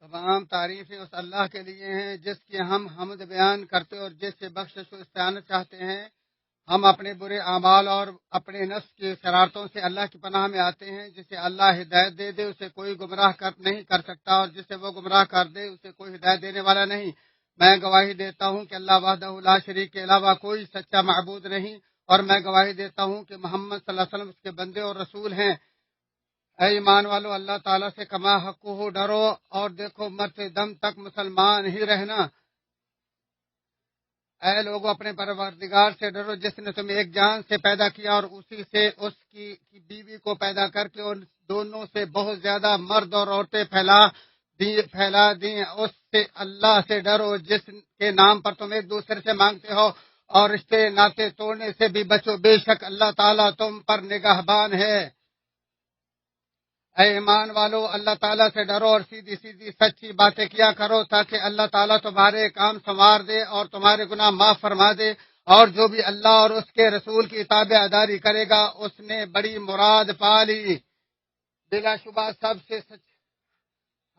تمام تعریفیں اس اللہ کے لیے ہیں جس کی ہم حمد بیان کرتے اور جس سے بخشش و استعانت چاہتے ہیں۔ ہم اپنے برے اعمال اور اپنے نفس کی شرارتوں سے اللہ کی پناہ میں آتے ہیں۔ جسے اللہ ہدایت دے دے اسے کوئی گمراہ نہیں کر سکتا، اور جسے وہ گمراہ کر دے اسے کوئی ہدایت دینے والا نہیں۔ میں گواہی دیتا ہوں کہ اللہ وحدہ لا شریک کے علاوہ کوئی سچا معبود نہیں، اور میں گواہی دیتا ہوں کہ محمد صلی اللہ علیہ وسلم اس کے بندے اور رسول ہیں۔ اے ایمان والو، اللہ تعالیٰ سے کما حق ہو ڈرو، اور دیکھو مرتے دم تک مسلمان ہی رہنا۔ اے لوگوں، اپنے پروردگار سے ڈرو جس نے تمہیں ایک جان سے پیدا کیا اور اسی سے اس کی بیوی کو پیدا کر کے ان دونوں سے بہت زیادہ مرد اور عورتیں پھیلا دیں۔ اس سے اللہ سے ڈرو جس کے نام پر تم ایک دوسرے سے مانگتے ہو، اور رشتے ناطے توڑنے سے بھی بچو، بے شک اللہ تعالیٰ تم پر نگہبان ہے۔ اے ایمان والو، اللہ تعالیٰ سے ڈرو اور سیدھی سیدھی سچی باتیں کیا کرو، تاکہ اللہ تعالیٰ تمہارے کام سنوار دے اور تمہارے گناہ معاف فرما دے۔ اور جو بھی اللہ اور اس کے رسول کی تابع داری کرے گا اس نے بڑی مراد پا لی۔ بلا شبہ سب سے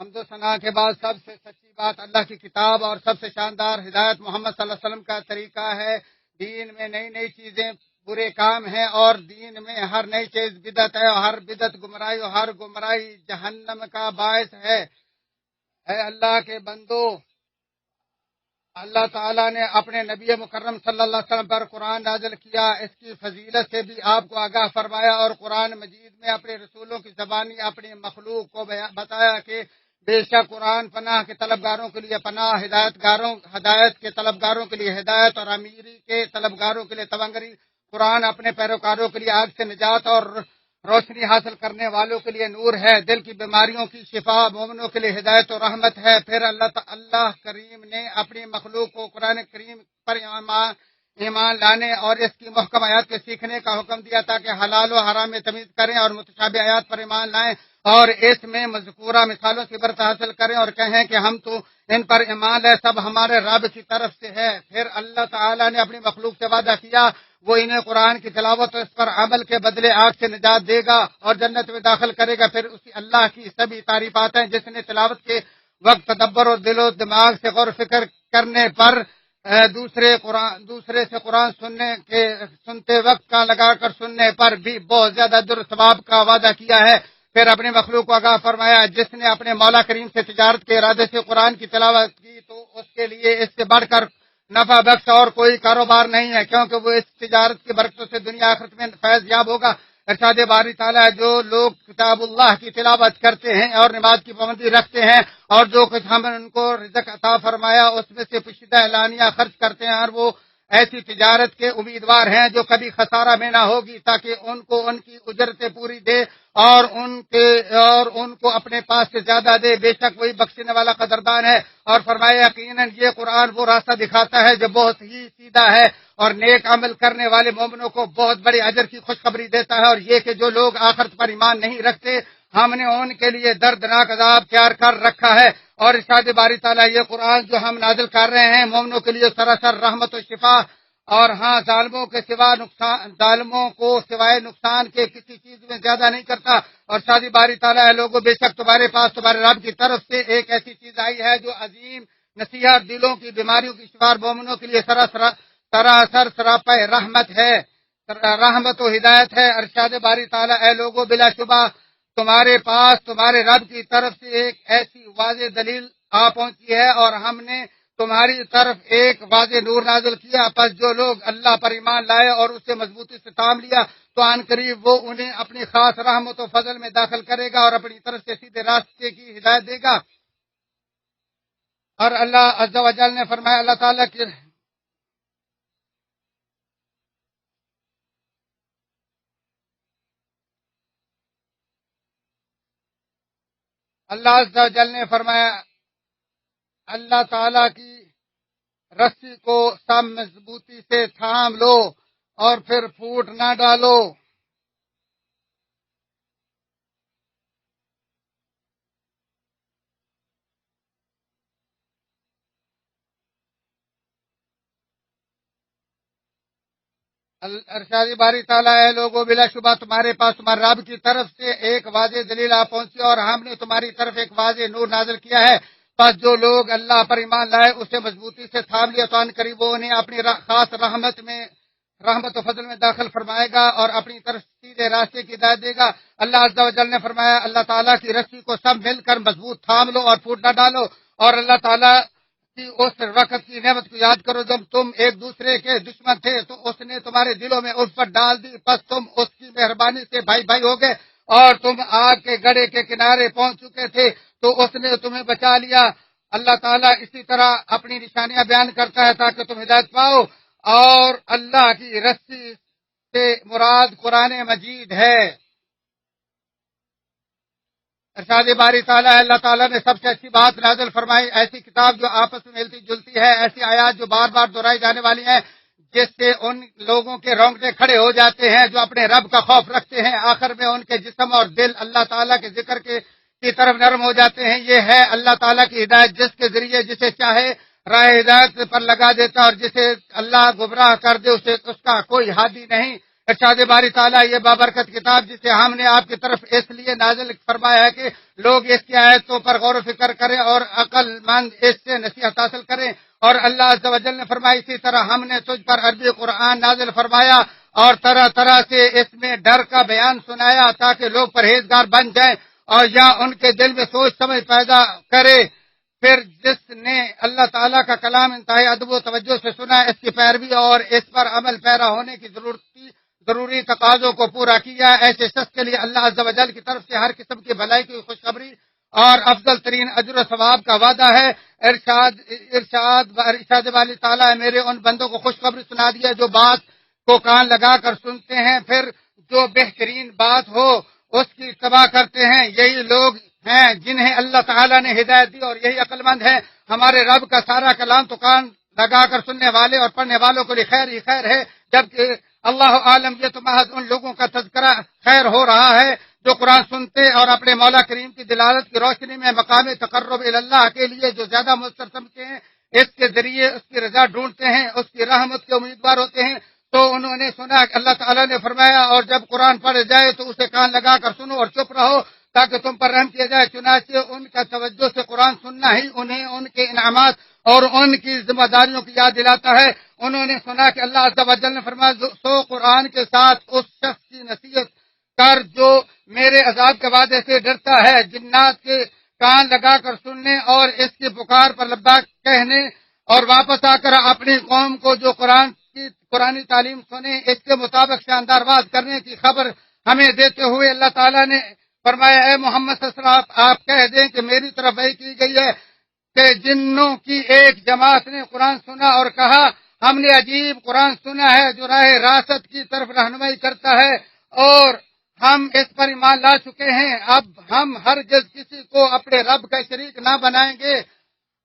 حمد و ثنا کے بعد سب سے سچی بات اللہ کی کتاب اور سب سے شاندار ہدایت محمد صلی اللہ علیہ وسلم کا طریقہ ہے۔ دین میں نئی نئی چیزیں برے کام ہیں، اور دین میں ہر نئی چیز بدعت ہے، اور ہر بدعت گمراہی، اور ہر گمراہی جہنم کا باعث ہے۔ اے اللہ کے بندو، اللہ تعالیٰ نے اپنے نبی مکرم صلی اللہ علیہ وسلم پر قرآن نازل کیا، اس کی فضیلت سے بھی آپ کو آگاہ فرمایا، اور قرآن مجید میں اپنے رسولوں کی زبانی اپنی مخلوق کو بتایا کہ بے شک قرآن پناہ کے طلبگاروں کے لیے پناہ، ہدایت کے طلبگاروں کے لیے ہدایت، اور امیری کے طلبگاروں کے لیے تونگری۔ قرآن اپنے پیروکاروں کے لیے آگ سے نجات اور روشنی حاصل کرنے والوں کے لیے نور ہے، دل کی بیماریوں کی شفا، مومنوں کے لیے ہدایت و رحمت ہے۔ پھر اللہ کریم نے اپنی مخلوق کو قرآن کریم پر ایمان لانے اور اس کی محکم آیات کے سیکھنے کا حکم دیا، تاکہ حلال و حرام میں تمیز کریں اور متشابہ آیات پر ایمان لائیں، اور اس میں مذکورہ مثالوں کی برکت حاصل کریں اور کہیں کہ ہم تو ان پر ایمان لائے، سب ہمارے رب کی طرف سے ہے۔ پھر اللہ تعالیٰ نے اپنی مخلوق سے وعدہ کیا وہ انہیں قرآن کی تلاوت اور اس پر عمل کے بدلے آگ سے نجات دے گا اور جنت میں داخل کرے گا۔ پھر اسی اللہ کی سبھی تعریفات ہیں جس نے تلاوت کے وقت تدبر اور دل و دماغ سے غور و فکر کرنے پر دوسرے سے قرآن سنتے وقت کا لگا کر سننے پر بھی بہت زیادہ ثواب کا وعدہ کیا ہے۔ پھر اپنے مخلوق کو آگاہ فرمایا جس نے اپنے مولا کریم سے تجارت کے ارادے سے قرآن کی تلاوت کی تو اس کے لیے اس سے بڑھ کر نفع بخش اور کوئی کاروبار نہیں ہے، کیونکہ وہ اس تجارت کی برکتوں سے دنیا آخرت میں فیض یاب ہوگا۔ ارشاد باری تعالیٰ، جو لوگ کتاب اللہ کی تلاوت کرتے ہیں اور نماز کی پابندی رکھتے ہیں اور جو کچھ ہم نے ان کو رزق عطا فرمایا اس میں سے پوشیدہ اعلانیہ خرچ کرتے ہیں، اور وہ ایسی تجارت کے امیدوار ہیں جو کبھی خسارہ میں نہ ہوگی، تاکہ ان کو ان کی اجرتیں پوری دے اور ان کو اپنے پاس سے زیادہ دے، بے شک وہی بخشنے والا قدردان ہے۔ اور فرمایا یقیناً یہ قرآن وہ راستہ دکھاتا ہے جو بہت ہی سیدھا ہے، اور نیک عمل کرنے والے مومنوں کو بہت بڑے اجر کی خوشخبری دیتا ہے۔ اور یہ کہ جو لوگ آخرت پر ایمان نہیں رکھتے ہم نے ان کے لیے دردناک عذاب تیار کر رکھا ہے۔ اور ارشاد باری تعالیٰ، یہ قرآن جو ہم نازل کر رہے ہیں مومنوں کے لیے سراسر رحمت و شفا، اور ہاں ظالموں کو سوائے نقصان کے کسی چیز میں زیادہ نہیں کرتا۔ اور شادی باری تعالیٰ، ہے لوگوں بے شک تمہارے پاس تمہارے رب کی طرف سے ایک ایسی چیز آئی ہے جو عظیم نصیحت، دلوں کی بیماریوں کی شفا، مومنوں کے لیے سراسر سراپا رحمت ہے، رحمت و ہدایت ہے۔ ارشاد باری تعالیٰ، اے لوگوں بلا شبہ تمہارے پاس تمہارے رب کی طرف سے ایک ایسی واضح دلیل آ پہنچی ہے، اور ہم نے تمہاری طرف ایک واضح نور نازل کیا۔ پس جو لوگ اللہ پر ایمان لائے اور اسے مضبوطی سے تھام لیا تو ان قریب وہ انہیں اپنی خاص رحمت و فضل میں داخل کرے گا اور اپنی طرف سے سیدھے راستے کی ہدایت دے گا۔ اور اللہ عز و جل نے فرمایا، اللہ تعالیٰ کی اللہ عز و جل نے فرمایا، اللہ تعالیٰ کی رسی کو سب مضبوطی سے تھام لو اور پھر پھوٹ نہ ڈالو۔ ارشاد باری تعالیٰ، ہے لوگوں بلا شبہ تمہارے پاس تمہارے رب کی طرف سے ایک واضح دلیل آ پہنچی، اور ہم نے تمہاری طرف ایک واضح نور نازل کیا ہے۔ پس جو لوگ اللہ پر ایمان لائے اسے مضبوطی سے تھام لیا تو ان قریب وہ انہیں اپنی خاص رحمت و فضل میں داخل فرمائے گا اور اپنی طرف سیدھے راستے کی ہدایت دے گا۔ اللہ عز و جل نے فرمایا اللہ تعالیٰ کی رسی کو سب مل کر مضبوط تھام لو اور پھوٹ نہ ڈالو، اور اللہ تعالیٰ کی اس وقت کی نعمت کو یاد کرو جب تم ایک دوسرے کے دشمن تھے تو اس نے تمہارے دلوں میں الفت ڈال دی، پس تم اس کی مہربانی سے بھائی بھائی ہو گئے، اور تم آگ کے گڑھے کے کنارے پہنچ چکے تھے تو اس نے تمہیں بچا لیا۔ اللہ تعالیٰ اسی طرح اپنی نشانیاں بیان کرتا ہے تاکہ تم ہدایت پاؤ، اور اللہ کی رسی سے مراد قرآن مجید ہے۔ ارشاد باری تعالیٰ ہے اللہ تعالیٰ نے سب سے اچھی بات نازل فرمائی، ایسی کتاب جو آپس میں ملتی جلتی ہے، ایسی آیات جو بار بار دہرائی جانے والی ہیں جس سے ان لوگوں کے رونگٹے کھڑے ہو جاتے ہیں جو اپنے رب کا خوف رکھتے ہیں، آخر میں ان کے جسم اور دل اللہ تعالیٰ کے ذکر کی طرف نرم ہو جاتے ہیں۔ یہ ہے اللہ تعالیٰ کی ہدایت جس کے ذریعے جسے چاہے راہ ہدایت پر لگا دیتا اور جسے اللہ گمراہ کر دے اسے اس کا کوئی ہادی نہیں۔ ارشاد باری تعالیٰ یہ بابرکت کتاب جسے ہم نے آپ کی طرف اس لیے نازل فرمایا ہے کہ لوگ اس کی آیتوں پر غور و فکر کریں اور عقل مند اس سے نصیحت حاصل کریں، اور اللہ عز و جل نے فرمایا اسی طرح ہم نے تجھ پر عربی قرآن نازل فرمایا اور طرح طرح سے اس میں ڈر کا بیان سنایا تاکہ لوگ پرہیزگار بن جائیں اور یا ان کے دل میں سوچ سمجھ پیدا کرے۔ پھر جس نے اللہ تعالیٰ کا کلام انتہائی ادب و توجہ سے سنا، اس کی پیروی اور اس پر عمل پیرا ہونے کی ضروری تقاضوں کو پورا کیا، ایسے شخص کے لیے اللہ عز و جل کی طرف سے ہر قسم کی بھلائی کی خوشخبری اور افضل ترین اجر و ثواب کا وعدہ ہے۔ ارشاد والی تعالیٰ میرے ان بندوں کو خوشخبری سنا دیا جو بات کو کان لگا کر سنتے ہیں، پھر جو بہترین بات ہو اس کی اتباع کرتے ہیں، یہی لوگ ہیں جنہیں اللہ تعالیٰ نے ہدایت دی اور یہی عقل مند ہے۔ ہمارے رب کا سارا کلام تو کان لگا کر سننے والے اور پڑھنے والوں کے لیے خیر ہی خیر ہے، جبکہ اللہ عالم یہ تو محض ان لوگوں کا تذکرہ خیر ہو رہا ہے جو قرآن سنتے اور اپنے مولا کریم کی دلالت کی روشنی میں مقام تقرب اللہ کے لیے جو زیادہ مؤثر سمجھتے ہیں، اس کے ذریعے اس کی رضا ڈھونڈتے ہیں، اس کی رحمت کے امیدوار ہوتے ہیں۔ تو انہوں نے سنا کہ اللہ تعالیٰ نے فرمایا اور جب قرآن پڑھ جائے تو اسے کان لگا کر سنو اور چپ رہو تاکہ تم پر رحم کیا جائے۔ چنانچہ ان کا توجہ سے قرآن سننا ہی انہیں ان کے انعامات اور ان کی ذمہ داریوں کی یاد دلاتا ہے۔ انہوں نے سنا کہ اللہ عز و جل نے فرمایا سو قرآن کے ساتھ اس شخص کی نصیحت کر جو میرے عذاب کے وعدے سے ڈرتا ہے، جنات کے کان لگا کر سننے اور اس کی پکار پر لبیک کہنے اور واپس آ کر اپنی قوم کو جو قرآنی تعلیم سنے اس کے مطابق شاندار بات کرنے کی خبر ہمیں دیتے ہوئے اللہ تعالیٰ نے فرمایا اے محمد صلی اللہ علیہ وسلم آپ کہہ دیں کہ میری طرف وحی کی گئی ہے کہ جنوں کی ایک جماعت نے قرآن سنا اور کہا ہم نے عجیب قرآن سنا ہے جو راہ راست کی طرف رہنمائی کرتا ہے اور ہم اس پر ایمان لا چکے ہیں، اب ہم ہرگز کسی کو اپنے رب کا شریک نہ بنائیں گے۔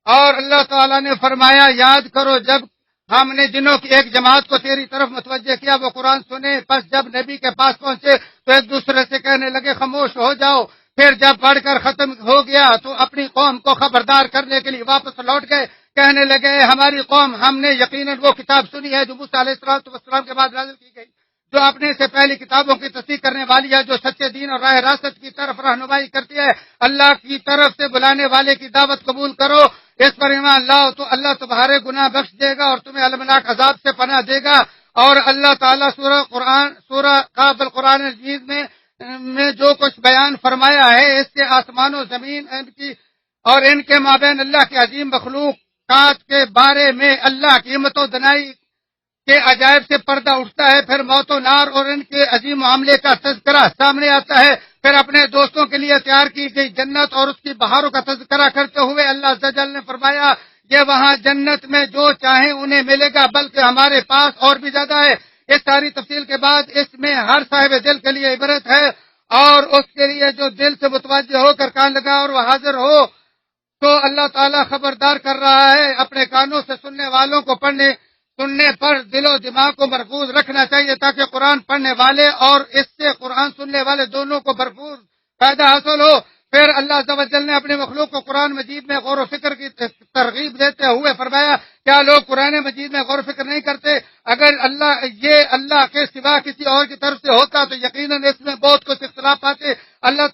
اور اللہ تعالیٰ نے فرمایا یاد کرو جب ہم نے جنوں کی ایک جماعت کو تیری طرف متوجہ کیا وہ قرآن سنے، پس جب نبی کے پاس پہنچے تو ایک دوسرے سے کہنے لگے خاموش ہو جاؤ، پھر جب پڑھ کر ختم ہو گیا تو اپنی قوم کو خبردار کرنے کے لیے واپس لوٹ گئے، کہنے لگے ہماری قوم ہم نے یقیناً وہ کتاب سنی ہے جو موسیٰ علیہ السلام کے بعد نازل کی گئی، جو اپنے سے پہلی کتابوں کی تصدیق کرنے والی ہے، جو سچے دین اور راہ راست کی طرف رہنمائی کرتی ہے۔ اللہ کی طرف سے بلانے والے کی دعوت قبول کرو، اس پر ایمان لاؤ تو اللہ تمہارے گناہ بخش دے گا اور تمہیں المناک عذاب سے پناہ دے گا۔ اور اللہ تعالیٰ سورہ قاف القرآن مجید میں جو کچھ بیان فرمایا ہے اس سے آسمان و زمین ان کے مابین اللہ کی عظیم مخلوقات کے بارے میں اللہ کی ہمت و دنائی کے عجائب سے پردہ اٹھتا ہے، پھر موت و نار اور ان کے عظیم معاملے کا تذکرہ سامنے آتا ہے، پھر اپنے دوستوں کے لیے تیار کی گئی جنت اور اس کی بہاروں کا تذکرہ کرتے ہوئے اللہ عز و جل نے فرمایا یہ وہاں جنت میں جو چاہیں انہیں ملے گا بلکہ ہمارے پاس اور بھی زیادہ ہے۔ اس ساری تفصیل کے بعد اس میں ہر صاحب دل کے لیے عبرت ہے اور اس کے لیے جو دل سے متوجہ ہو کر کان لگا اور وہ حاضر ہو تو اللہ تعالیٰ خبردار کر رہا ہے اپنے کانوں سے سننے والوں کو سننے پر دل و دماغ کو مرکوز رکھنا چاہیے تاکہ قرآن پڑھنے والے اور اس سے قرآن سننے والے دونوں کو بھرپور فائدہ حاصل ہو۔ پھر اللہ عز و جل نے اپنے مخلوق کو قرآن مجید میں غور و فکر کی ترغیب دیتے ہوئے فرمایا کیا لوگ قرآن مجید میں غور و فکر نہیں کرتے؟ اگر یہ اللہ کے سوا کسی اور کی طرف سے ہوتا تو یقیناً اس میں بہت کچھ اختلاف پاتے۔ اللہ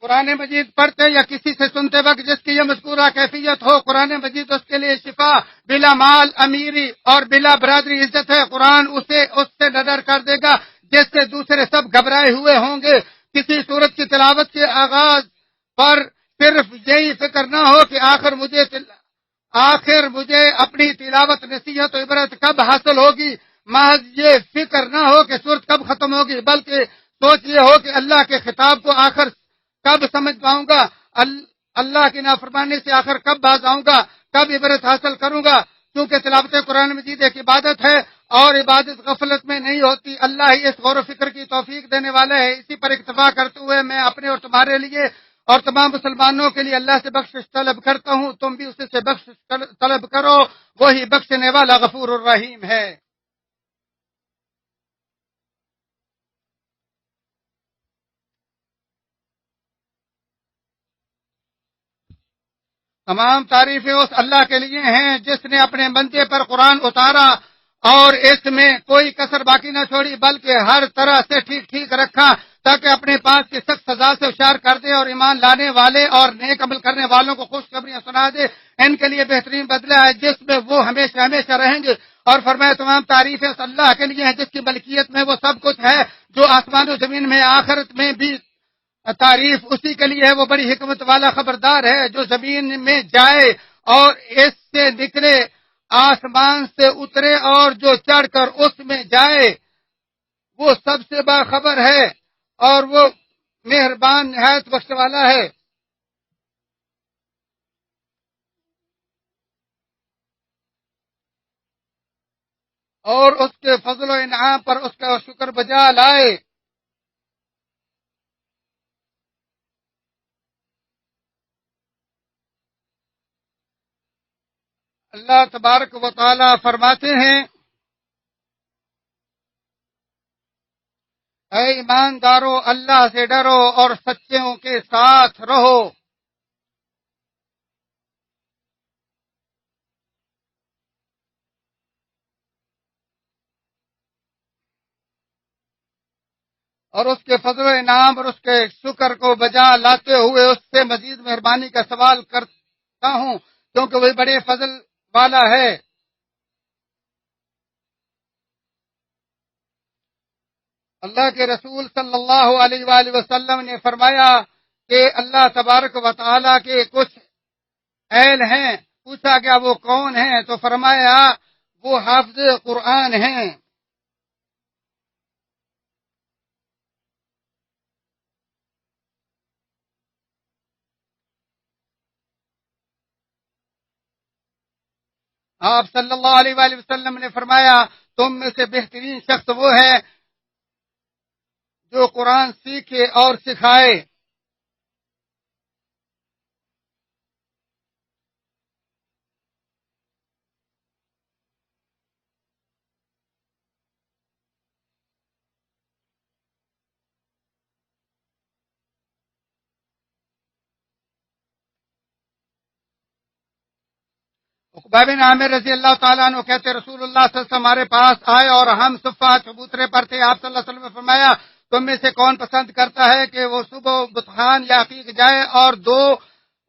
قرآن مجید پڑھتے یا کسی سے سنتے وقت جس کی یہ مذکورہ کیفیت ہو، قرآن مجید اس کے لیے شفا، بلا مال امیری اور بلا برادری عزت ہے، قرآن اسے اس سے نظر کر دے گا جس سے دوسرے سب گھبرائے ہوئے ہوں گے۔ کسی صورت کی تلاوت کے آغاز پر صرف یہی فکر نہ ہو کہ آخر مجھے اپنی تلاوت نصیحت و عبرت کب حاصل ہوگی، محض یہ فکر نہ ہو کہ صورت کب ختم ہوگی، بلکہ سوچ یہ ہو کہ اللہ کے خطاب کو آخر کب سمجھ پاؤں گا، اللہ کی نافرمانی سے آخر کب باز آؤں گا، کب عبرت حاصل کروں گا، کیونکہ تلاوت قرآن مجید ایک عبادت ہے اور عبادت غفلت میں نہیں ہوتی۔ اللہ ہی اس غور و فکر کی توفیق دینے والا ہے۔ اسی پر اکتفا کرتے ہوئے میں اپنے اور تمہارے لیے اور تمام مسلمانوں کے لیے اللہ سے بخشش طلب کرتا ہوں، تم بھی اس سے بخشش طلب کرو، وہی بخشنے والا غفور الرحیم ہے۔ تمام تعریفیں اس اللہ کے لیے ہیں جس نے اپنے بندے پر قرآن اتارا اور اس میں کوئی کسر باقی نہ چھوڑی، بلکہ ہر طرح سے ٹھیک ٹھیک رکھا تاکہ اپنے پاس کی سخت سزا سے ہوشیار کر دے اور ایمان لانے والے اور نیک عمل کرنے والوں کو خوشخبریاں سنا دے۔ ان کے لیے بہترین بدلہ ہے جس میں وہ ہمیشہ ہمیشہ رہیں گے۔ اور فرمایا تمام تعریفیں اس اللہ کے لیے ہیں جس کی ملکیت میں وہ سب کچھ ہے جو آسمان و زمین میں، آخرت میں بھی تعریف اسی کے لیے ہے۔ وہ بڑی حکمت والا خبردار ہے جو زمین میں جائے اور اس سے نکلے، آسمان سے اترے اور جو چڑھ کر اس میں جائے، وہ سب سے باخبر ہے اور وہ مہربان نہایت بخش والا ہے۔ اور اس کے فضل و انعام پر اس کا شکر بجا لائے۔ اللہ تبارک و تعالی فرماتے ہیں، اے ایماندارو اللہ سے ڈرو اور سچوں کے ساتھ رہو۔ اور اس کے فضل و انعام اور اس کے شکر کو بجا لاتے ہوئے اس سے مزید مہربانی کا سوال کرتا ہوں کیونکہ وہی بڑے فضل والا ہے۔ اللہ کے رسول صلی اللہ علیہ وآلہ وسلم نے فرمایا کہ اللہ تبارک و تعالیٰ کے کچھ اہل ہیں۔ پوچھا گیا وہ کون ہیں؟ تو فرمایا وہ حافظ قرآن ہیں۔ آپ صلی اللہ علیہ وآلہ وسلم نے فرمایا تم میں سے بہترین شخص وہ ہے جو قرآن سیکھے اور سکھائے۔ عقبہ بن عامر رضی اللہ تعالیٰ عنہ کہتے رسول اللہ صلی اللہ علیہ وسلم ہمارے پاس آئے اور ہم صفہ چبوترے پر تھے۔ آپ صلی اللہ علیہ وسلم نے فرمایا تم میں سے کون پسند کرتا ہے کہ وہ صبح بطحان یا عقیق جائے اور 2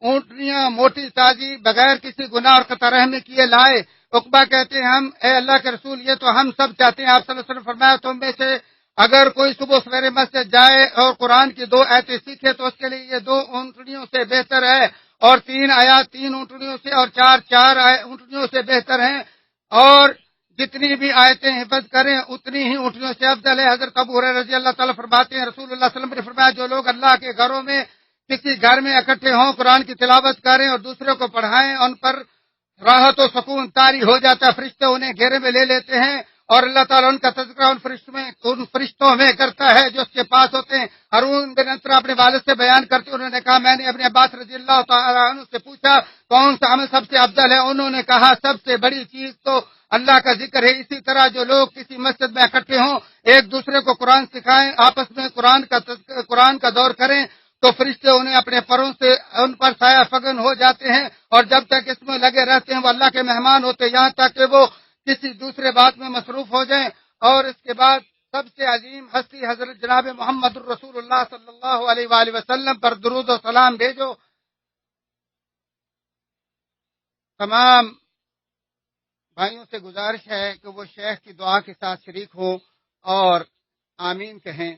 اونٹنیاں موٹی تازی بغیر کسی گناہ اور قطع رحمی کیے لائے؟ عقبہ کہتے ہیں ہم اے اللہ کے رسول یہ تو ہم سب چاہتے ہیں۔ آپ صلی اللہ علیہ وسلم نے فرمایا تم میں سے اگر کوئی صبح سویرے مسجد جائے اور قرآن کی 2 آیتیں سیکھے تو اس کے لیے یہ 2 اونٹنیوں سے بہتر ہے، اور 3 آیات 3 اونٹنیوں سے اور 4 اونٹنیوں سے بہتر ہیں، اور جتنی بھی آیتیں حفظ کریں اتنی ہی اونٹنیوں سے افضل ہے۔ حضرت ابو ہریرہ رضی اللہ تعالیٰ فرماتے ہیں رسول اللہ صلی اللہ علیہ وسلم نے فرمایا جو لوگ اللہ کے گھروں میں کسی گھر میں اکٹھے ہوں، قرآن کی تلاوت کریں اور دوسروں کو پڑھائیں، ان پر راحت و سکون طاری ہو جاتا ہے، فرشتے انہیں گھیرے میں لے لیتے ہیں اور اللہ تعالیٰ ان کا تذکرہ ان فرشتوں میں کرتا ہے جو اس کے پاس ہوتے ہیں۔ ہارون بن انصرہ اپنے والد سے بیان کرتے انہوں نے کہا میں نے اپنے عباس رضی اللہ تعالیٰ عنہ سے پوچھا کون سا عمل سب سے افضل ہے؟ انہوں نے کہا سب سے بڑی چیز تو اللہ کا ذکر ہے۔ اسی طرح جو لوگ کسی مسجد میں اکٹھے ہوں، ایک دوسرے کو قرآن سکھائیں، آپس میں قرآن کا دور کریں تو فرشتے انہیں اپنے پروں سے ان پر سایہ فگن ہو جاتے ہیں، اور جب تک اس میں لگے رہتے ہیں وہ اللہ کے مہمان ہوتے، یہاں تک کہ وہ کسی دوسرے بات میں مصروف ہو جائیں۔ اور اس کے بعد سب سے عظیم ہستی حضرت جناب محمد الرسول اللہ صلی اللہ علیہ وآلہ وسلم پر درود و سلام بھیجو۔ تمام بھائیوں سے گزارش ہے کہ وہ شیخ کی دعا کے ساتھ شریک ہوں اور آمین کہیں۔